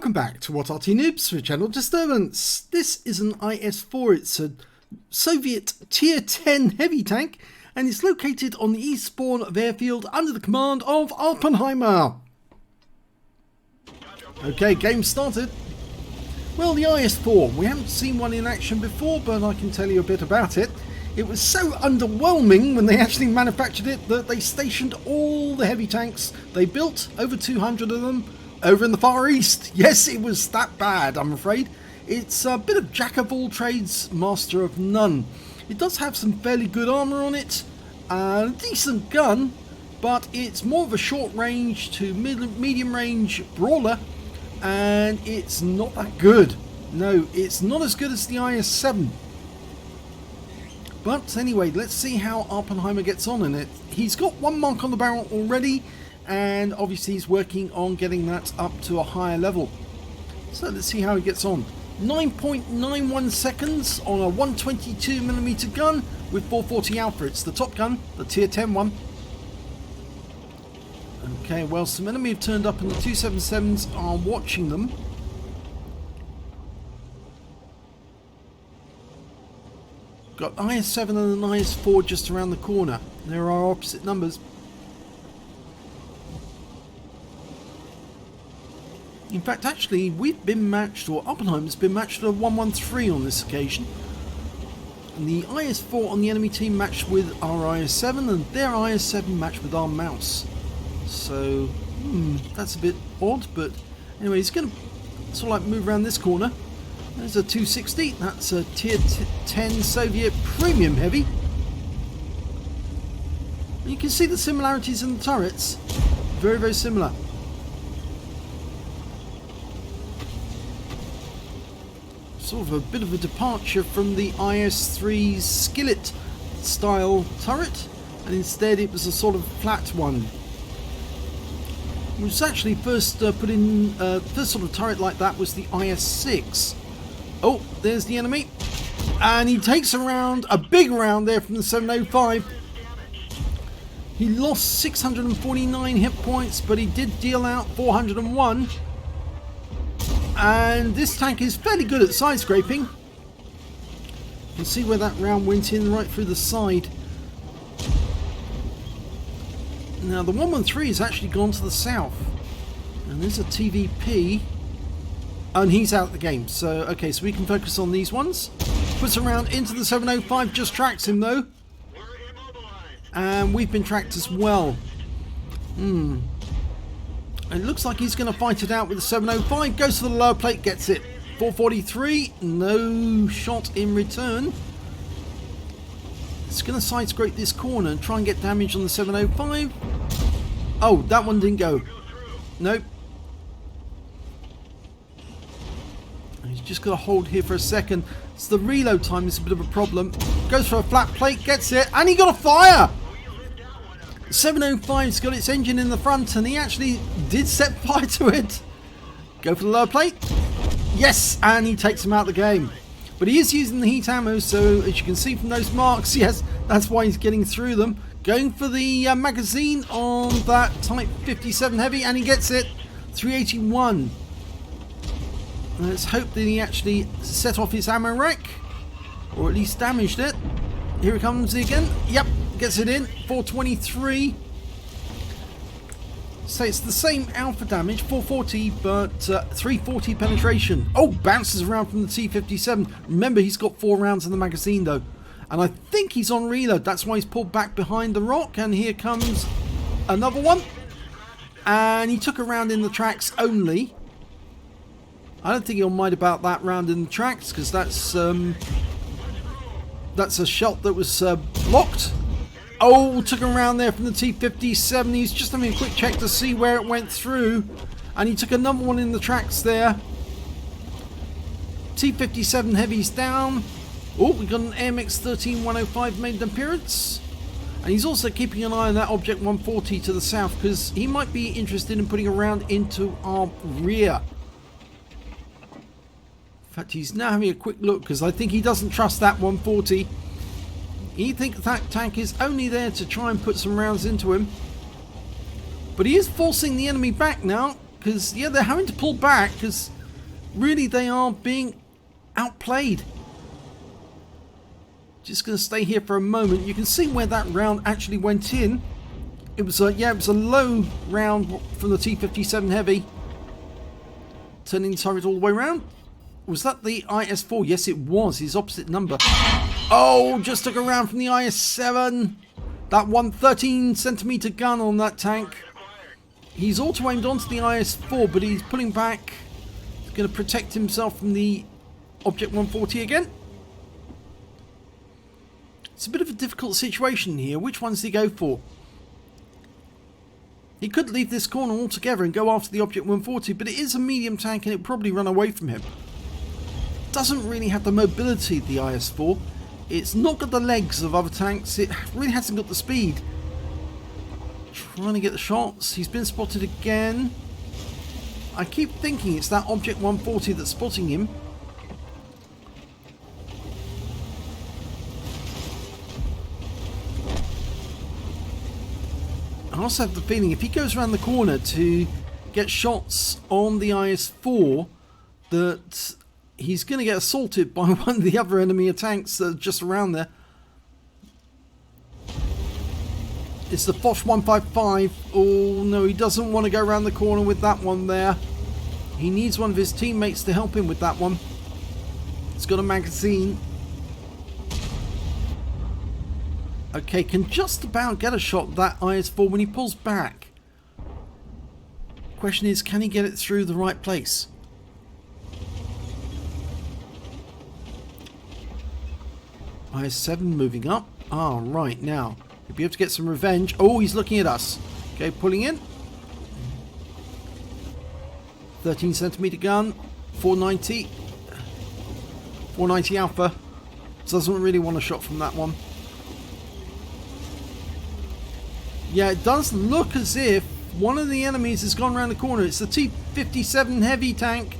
Welcome back to What Arty Noobs for Channel Disturbance. This is an IS-4, it's a Soviet Tier 10 heavy tank and it's located on the east spawn of Airfield under the command of Awppenheimer. Okay, game started. Well, the IS-4, we haven't seen one in action before, but I can tell you a bit about it. It was so underwhelming when they actually manufactured it that they stationed all the heavy tanks they built, over 200 of them, over in the Far East. Yes, it was that bad, I'm afraid. It's a bit of jack of all trades, master of none. It does have some fairly good armour on it, a decent gun, but it's more of a short range to medium range brawler, and it's not that good. No, it's not as good as the IS-7. But anyway, let's see how Awppenheimer gets on in it. He's got one mark on the barrel already, and obviously he's working on getting that up to a higher level. So let's see how he gets on. 9.91 seconds on a 122mm gun with 440 alpha. It's the top gun, the tier 10 one. Okay, well, some enemy have turned up and the 277s are watching them. Got IS-7 and an IS-4 just around the corner. There are opposite numbers. In fact, actually, we've been matched, or Awppenheimer's been matched at a 113 on this occasion. And the IS-4 on the enemy team matched with our IS-7, and their IS-7 matched with our mouse. So, that's a bit odd, but anyway, he's going to sort of like move around this corner. There's a 260, that's a tier 10 Soviet premium heavy. You can see the similarities in the turrets, very, very similar. Sort of a bit of a departure from the IS-3's skillet style turret, and instead it was a sort of flat one. It was actually first put in, first sort of turret like that was the IS-6. Oh, there's the enemy, and he takes a round, a big round there from the 705. He lost 649 hit points, but he did deal out 401. And this tank is fairly good at side scraping. You can see where that round went in right through the side. Now the 113 has actually gone to the south, and there's a TVP, and he's out of the game. So okay, so we can focus on these ones. Puts a round into the 705, just tracks him though, and we've been tracked as well. It looks like he's going to fight it out with the 705. Goes to the lower plate, gets it. 443, no shot in return. It's going to side scrape this corner and try and get damage on the 705. Oh, that one didn't go. Nope. He's just got to hold here for a second. It's the reload time is a bit of a problem. Goes for a flat plate, gets it, and he got a fire! 705's got its engine in the front, and he actually did set fire to it. Go for the lower plate. Yes, and he takes him out of the game. But he is using the heat ammo, so as you can see from those marks, yes, that's why he's getting through them. Going for the magazine on that Type 57 Heavy, and he gets it. 381. Let's hope that he actually set off his ammo rack, or at least damaged it. Here he comes again. Yep. Gets it in, 423. So it's the same alpha damage, 440, but 340 penetration. Oh, bounces around from the T57. Remember, he's got 4 rounds in the magazine though. And I think he's on reload. That's why he's pulled back behind the rock. And here comes another one. And he took a round in the tracks only. I don't think he'll mind about that round in the tracks, because that's a shot that was blocked. Oh, took him around there from the T57. He's just having a quick check to see where it went through. And he took another one in the tracks there. T57 Heavy's down. Oh, we got an AMX 13105 made an appearance. And he's also keeping an eye on that Object 140 to the south, because he might be interested in putting a round into our rear. In fact, he's now having a quick look, because I think he doesn't trust that 140. He thinks that tank is only there to try and put some rounds into him. But he is forcing the enemy back now, because, yeah, they're having to pull back, because really they are being outplayed. Just going to stay here for a moment. You can see where that round actually went in. It was a, yeah, it was a low round from the T-57 Heavy. Turning the turret all the way around. Was that the IS-4? Yes, it was. His opposite number. Oh, just took a round from the IS-7. That 113cm gun on that tank. He's auto-aimed onto the IS-4, but he's pulling back. He's going to protect himself from the Object 140 again. It's a bit of a difficult situation here. Which ones do he go for? He could leave this corner altogether and go after the Object 140, but it is a medium tank and it'll probably run away from him. Doesn't really have the mobility of the IS-4. It's not got the legs of other tanks. It really hasn't got the speed. Trying to get the shots. He's been spotted again. I keep thinking it's that Object 140 that's spotting him. I also have the feeling if he goes around the corner to get shots on the IS-4 that he's going to get assaulted by one of the other enemy tanks that are just around there. It's the Foch 155. Oh no, he doesn't want to go around the corner with that one there. He needs one of his teammates to help him with that one. It's got a magazine. Okay, can just about get a shot at that IS-4 when he pulls back. Question is, can he get it through the right place? IS-7 moving up. Ah, right, now. He'll be able to get some revenge. Oh, he's looking at us. Okay, pulling in. 13cm gun. 490. 490 Alpha. Doesn't really want a shot from that one. Yeah, it does look as if one of the enemies has gone around the corner. It's the T-57 Heavy tank.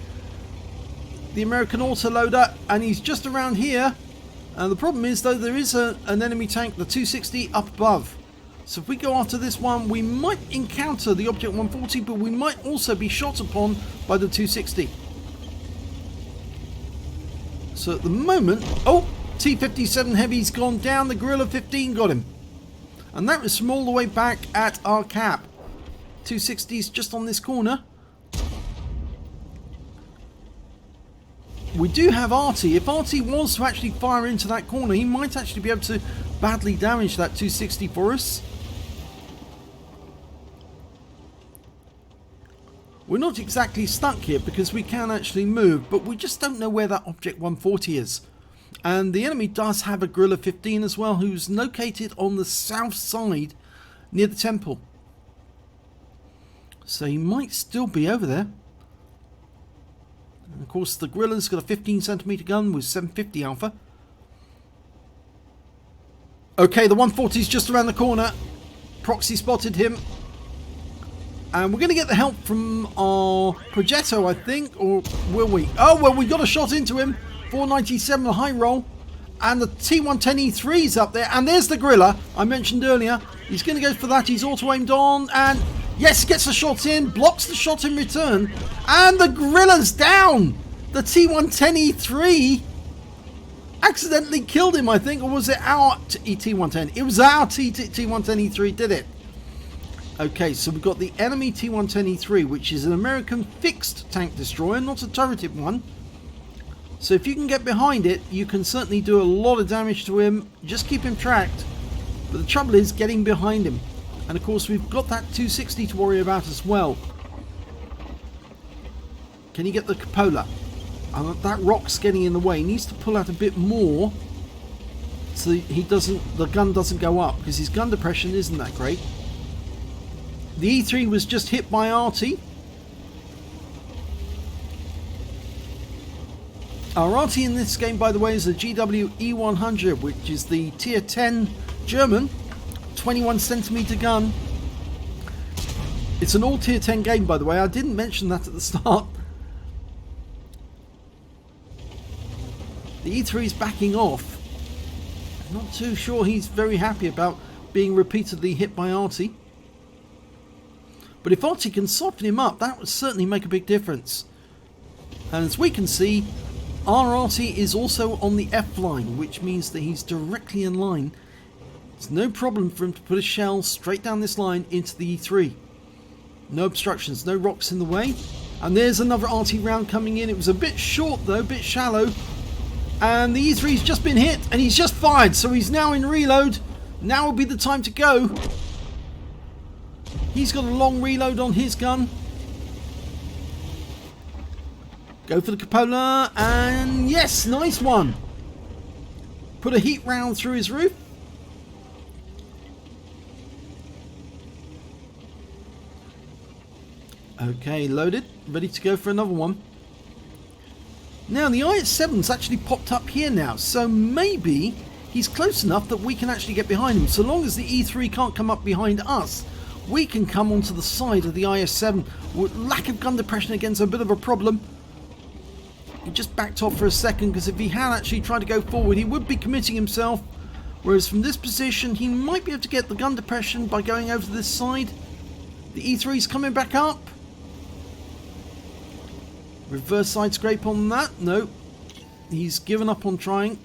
The American autoloader. And he's just around here. And the problem is, though, there is an enemy tank, the 260, up above. So if we go after this one, we might encounter the Object 140, but we might also be shot upon by the 260. So at the moment... Oh! T-57 Heavy's gone down. The Gorilla 15 got him. And that was from all the way back at our cap. 260's just on this corner. We do have Arty. If Arty was to actually fire into that corner, he might actually be able to badly damage that 260 for us. We're not exactly stuck here because we can actually move, but we just don't know where that Object 140 is. And the enemy does have a Gorilla 15 as well, who's located on the south side near the temple. So he might still be over there. And of course the Gorilla's got a 15cm gun with 750 Alpha. Okay, the 140's just around the corner. Proxy spotted him. And we're going to get the help from our Progetto, I think. Or will we? Oh, well, we got a shot into him. 497 high roll. And the T110E3's up there. And there's the Gorilla I mentioned earlier. He's going to go for that. He's auto-aimed on. And yes, he gets the shot in. Blocks the shot in return. And the Gorilla's down. The T110E3 accidentally killed him, I think. Or was it our T110? It was our T110E3 did it. Okay, so we've got the enemy T110E3, which is an American fixed tank destroyer, not a turreted one. So if you can get behind it, you can certainly do a lot of damage to him. Just keep him tracked. But the trouble is getting behind him. And of course we've got that 260 to worry about as well. Can you get the cupola? That rock's getting in the way. He needs to pull out a bit more so the gun doesn't go up, because his gun depression isn't that great. The E3 was just hit by Arty. Our Arty in this game, by the way, is a GW-E100, which is the tier 10 German 21cm gun. It's an all tier 10 game, by the way. I didn't mention that at the start. The E3 is backing off. I'm not too sure he's very happy about being repeatedly hit by Arty. But if Arty can soften him up, that would certainly make a big difference. And as we can see, our Arty is also on the F line, which means that he's directly in line. It's no problem for him to put a shell straight down this line into the E3. No obstructions, no rocks in the way. And there's another Arty round coming in. It was a bit short though, a bit shallow. And the E3's just been hit and he's just fired. So he's now in reload. Now will be the time to go. He's got a long reload on his gun. Go for the cupola, and yes, nice one. Put a heat round through his roof. Okay, loaded, ready to go for another one. Now the IS-7's actually popped up here now, so maybe he's close enough that we can actually get behind him. So long as the E3 can't come up behind us, we can come onto the side of the IS-7. Lack of gun depression again's a bit of a problem. He just backed off for a second, because if he had actually tried to go forward, he would be committing himself. Whereas from this position, he might be able to get the gun depression by going over to this side. The E3's coming back up. Reverse side scrape on that. No. He's given up on trying.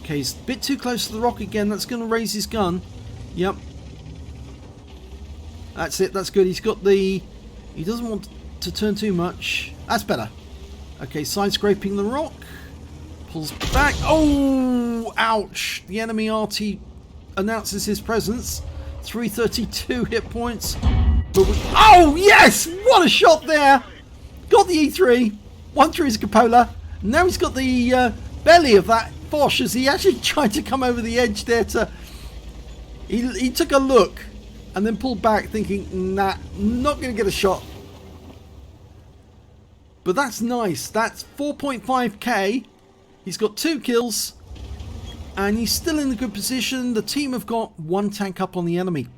Okay, he's a bit too close to the rock again. That's going to raise his gun. Yep. That's it, that's good. He's got the... He doesn't want to turn too much. That's better. Okay, side scraping the rock. Pulls back. Oh, ouch. The enemy Arty announces his presence. 332 hit points. But oh, yes! What a shot there! Got the E3. One through his cupola. Now he's got the belly of that Bosch as he actually tried to come over the edge there to... He took a look. And then pulled back thinking, nah, not going to get a shot. But that's nice. That's 4.5k. He's got 2 kills. And he's still in a good position. The team have got 1 tank up on the enemy.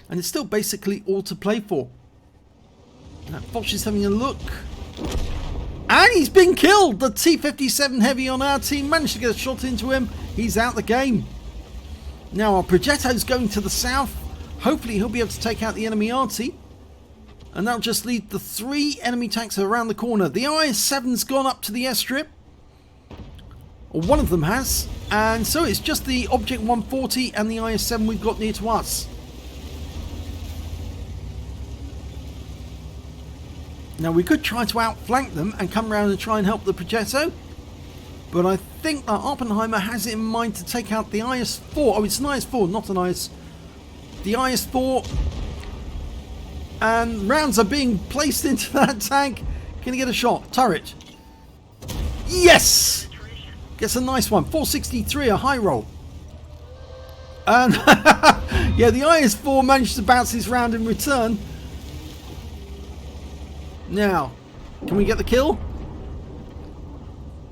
And it's still basically all to play for. That Fox is having a look. And he's been killed. The T-57 Heavy on our team managed to get a shot into him. He's out the game. Now our Progetto's going to the south. Hopefully he'll be able to take out the enemy Arty. And that'll just leave the 3 enemy tanks around the corner. The IS-7's gone up to the airstrip. Or one of them has. And so it's just the Object 140 and the IS-7 we've got near to us. Now we could try to outflank them and come around and try and help the Progetto. But I think that Awppenheimer has it in mind to take out the IS-4. Oh, it's an IS-4, not an IS... The IS-4, and rounds are being placed into that tank. Can he get a shot? Turret. Yes! Gets a nice one. 463, a high roll. And yeah, the IS-4 managed to bounce his round in return. Now, can we get the kill?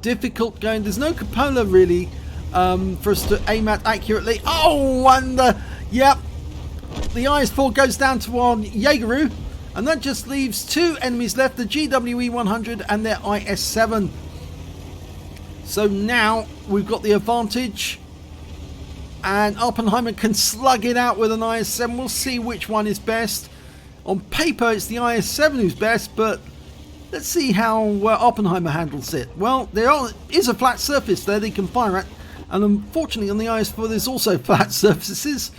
Difficult going. There's no cupola really for us to aim at accurately. Oh, and yep. The IS-4 goes down to our Jaegeru, and that just leaves 2 enemies left, the GWE-100 and their IS-7. So now we've got the advantage, and Awppenheimer can slug it out with an IS-7. We'll see which one is best. On paper it's the IS-7 who's best, but let's see how Awppenheimer handles it. Well, there is a flat surface there they can fire at, and unfortunately on the IS-4 there's also flat surfaces.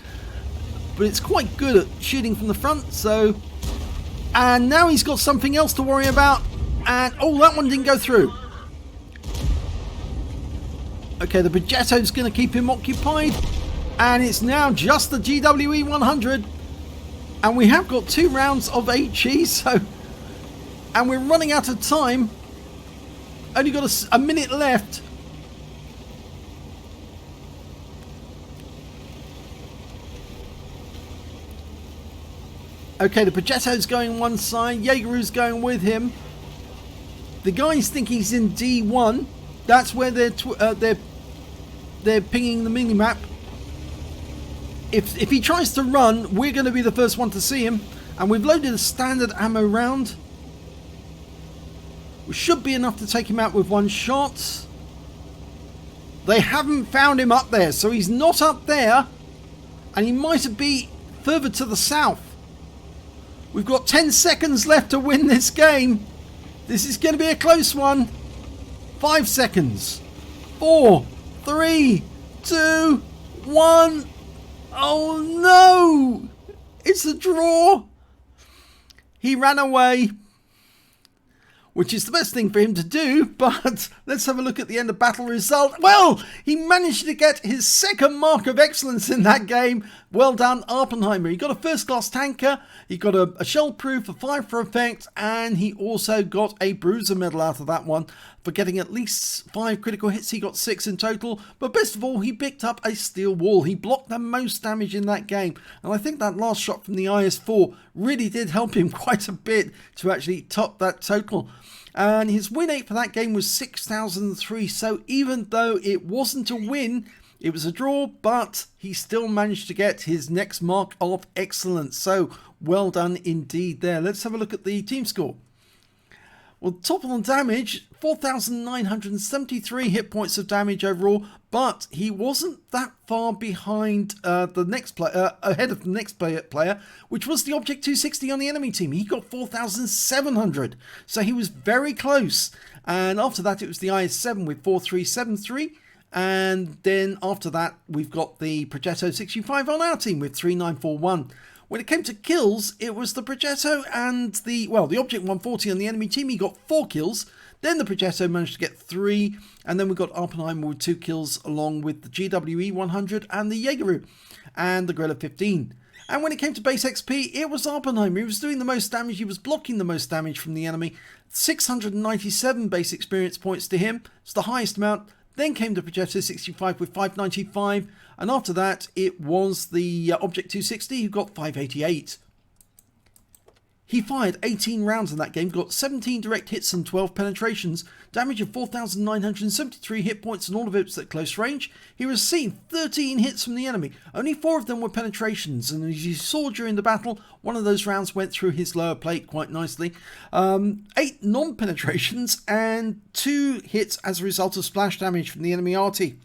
But it's quite good at shooting from the front, so... And now he's got something else to worry about. And, oh, that one didn't go through. Okay, the Progetto's going to keep him occupied. And it's now just the GWE-100. And we have got 2 rounds of HE, so... And we're running out of time. Only got a minute left. Okay, the Progetto's going one side, Jaegeru's going with him. The guys think he's in D1. That's where they're pinging the mini-map. If he tries to run, we're going to be the first one to see him. And we've loaded a standard ammo round. We should be enough to take him out with 1 shot. They haven't found him up there, so he's not up there. And he might be further to the south. We've got 10 seconds left to win this game. This is going to be a close one. 5 seconds. 4, 3, 2, 1. Oh no! It's a draw. He ran away, which is the best thing for him to do, but let's have a look at the end of battle result. Well, he managed to get his second mark of excellence in that game. Well done, Awppenheimer. He got a first class tanker, he got a shell proof, a 5 for effect, and he also got a bruiser medal out of that one for getting at least 5 critical hits. He got 6 in total, but best of all, he picked up a steel wall. He blocked the most damage in that game, and I think that last shot from the IS-4 really did help him quite a bit to actually top that total. And his win rate for that game was 6,003. So even though it wasn't a win, it was a draw, but he still managed to get his next mark of excellence. So well done indeed there. Let's have a look at the team score. Well, top on damage, 4,973 hit points of damage overall, but he wasn't that far behind the next player, ahead of the next player, which was the Object 260 on the enemy team. He got 4,700, so he was very close. And after that, it was the IS-7 with 4,373. And then after that, we've got the Progetto 65 on our team with 3,941. When it came to kills, it was the Progetto and the Object 140 on the enemy team. He got 4 kills. Then the Progetto managed to get 3. And then we got Awppenheimer with 2 kills, along with the GWE 100 and the Jaegeru and the Grella 15. And when it came to base XP, it was Awppenheimer. He was doing the most damage. He was blocking the most damage from the enemy. 697 base experience points to him. It's the highest amount. Then came the Progetto 65 with 595, and after that it was the Object 260 who got 588. He fired 18 rounds in that game, got 17 direct hits and 12 penetrations, damage of 4,973 hit points, and all of it was at close range. He received 13 hits from the enemy, only 4 of them were penetrations, and as you saw during the battle, one of those rounds went through his lower plate quite nicely. 8 non-penetrations and 2 hits as a result of splash damage from the enemy Arty.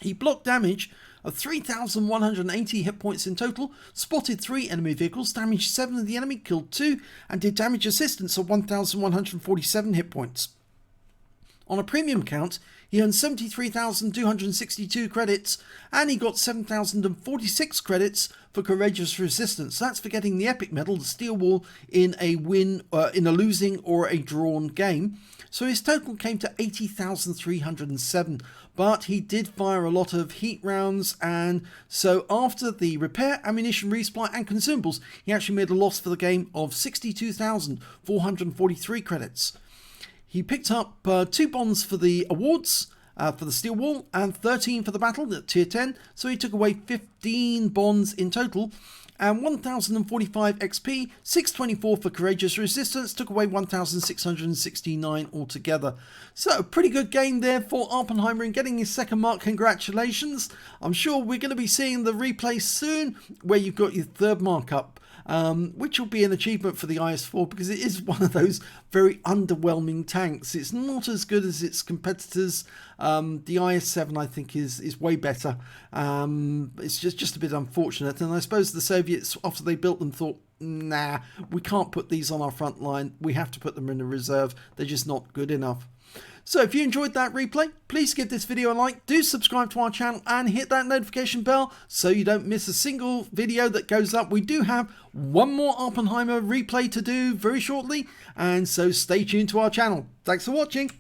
He blocked damage of 3,180 hit points in total, spotted 3 enemy vehicles, damaged 7 of the enemy, killed 2, and did damage assistance of 1,147 hit points. On a premium count, he earned 73,262 credits, and he got 7,046 credits for courageous resistance. That's for getting the epic medal, the steel wall, in a losing or a drawn game. So his total came to 80,307, but he did fire a lot of heat rounds, and so after the repair, ammunition, resupply and consumables, he actually made a loss for the game of 62,443 credits. He picked up 2 bonds for the awards, for the steel wall, and 13 for the battle at tier 10, so he took away 15 bonds in total, and 1,045 XP, 624 for courageous resistance, took away 1,669 altogether. So a pretty good game there for Awppenheimer in getting his second mark. Congratulations. I'm sure we're going to be seeing the replay soon where you've got your third mark up, which will be an achievement for the IS-4 because it is one of those very underwhelming tanks. It's not as good as its competitors. The IS-7 I think is way better. It's just a bit unfortunate, and I suppose the Soviets, after they built them, thought, nah, we can't put these on our front line, we have to put them in a reserve, they're just not good enough. So if you enjoyed that replay, please give this video a like, do subscribe to our channel and hit that notification bell so you don't miss a single video that goes up. We do have one more Awppenheimer replay to do very shortly, and so stay tuned to our channel. Thanks for watching.